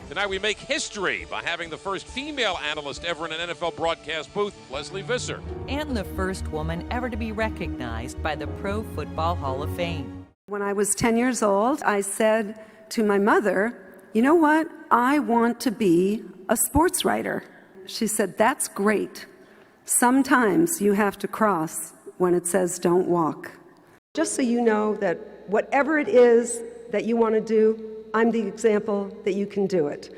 Tonight we make history by having the first female analyst ever in an NFL broadcast booth, Lesley Visser. And the first woman ever to be recognized by the Pro Football Hall of Fame. When I was 10 years old, I said to my mother, you know what? I want to be a sports writer. She said, that's great. Sometimes you have to cross when it says don't walk. Just so you know that whatever it is that you want to do, I'm the example that you can do it.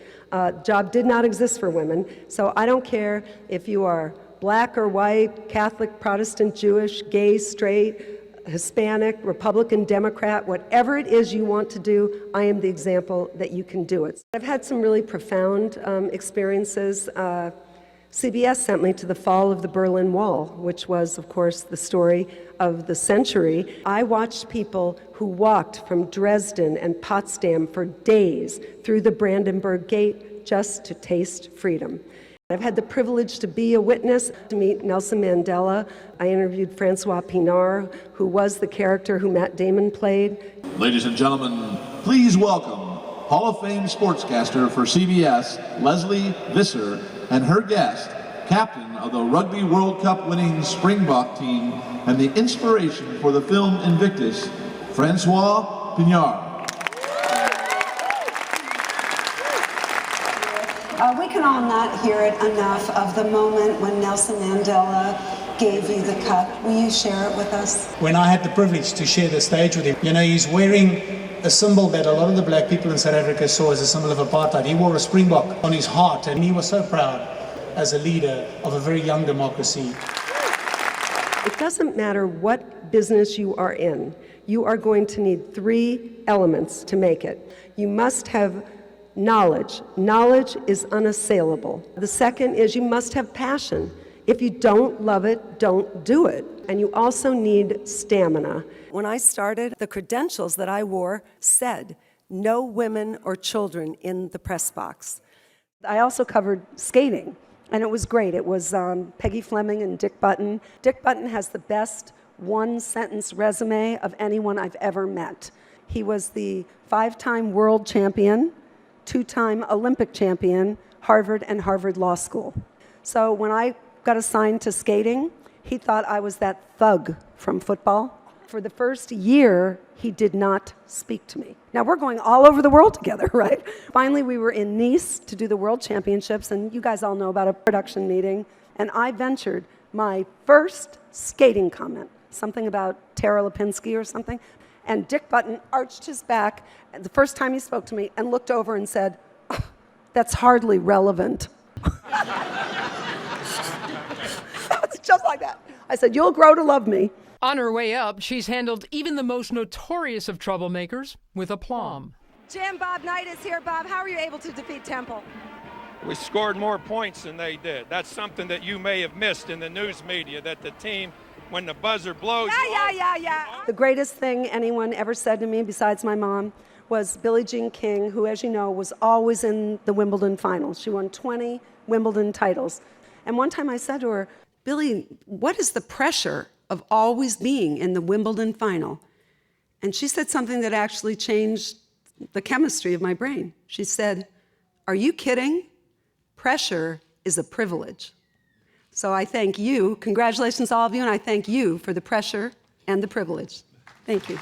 Job did not exist for women, so I don't care if you are black or white, Catholic, Protestant, Jewish, gay, straight, Hispanic, Republican, Democrat, whatever it is you want to do, I am the example that you can do it. I've had some really profound experiences. CBS sent me to the fall of the Berlin Wall, which was, of course, the story of the century. I watched people who walked from Dresden and Potsdam for days through the Brandenburg Gate just to taste freedom. I've had the privilege to be a witness, to meet Nelson Mandela. I interviewed Francois Pinard, who was the character who Matt Damon played. Ladies and gentlemen, please welcome Hall of Fame Sportscaster for CBS, Lesley Visser, and her guest, captain of the Rugby World Cup winning Springbok team and the inspiration for the film Invictus, Francois Pinard. We can all not hear it enough of the moment when Nelson Mandela gave you the cup. Will you share it with us? When I had the privilege to share the stage with him, you know, he's wearing a symbol that a lot of the black people in South Africa saw as a symbol of apartheid. He wore a springbok on his heart, and he was so proud as a leader of a very young democracy. It doesn't matter what business you are in. You are going to need 3 elements to make it. You must have knowledge. Knowledge is unassailable. The second is you must have passion. If you don't love it, don't do it. And you also need stamina. When I started, the credentials that I wore said, no women or children in the press box. I also covered skating, and it was great. It was Peggy Fleming and Dick Button. Dick Button has the best one-sentence resume of anyone I've ever met. He was the 5-time world champion, 2-time Olympic champion, Harvard and Harvard Law School. So when I got assigned to skating, he thought I was that thug from football. For the first year, he did not speak to me. Now, we're going all over the world together, right? Finally, we were in Nice to do the World Championships, and you guys all know about a production meeting, and I ventured my first skating comment, something about Tara Lipinski or something, and Dick Button arched his back the first time he spoke to me and looked over and said, oh, that's hardly relevant. It's just like that. I said, you'll grow to love me. On her way up, she's handled even the most notorious of troublemakers with aplomb. Jim, Bob Knight is here. Bob, how are you able to defeat Temple? We scored more points than they did. That's something that you may have missed in the news media, that the team, when the buzzer blows... Yeah. The greatest thing anyone ever said to me, besides my mom, was Billie Jean King, who, as you know, was always in the Wimbledon finals. She won 20 Wimbledon titles. And one time I said to her, Billie, what is the pressure of always being in the Wimbledon final? And she said something that actually changed the chemistry of my brain. She said, are you kidding? Pressure is a privilege. So I thank you, congratulations all of you, and I thank you for the pressure and the privilege. Thank you.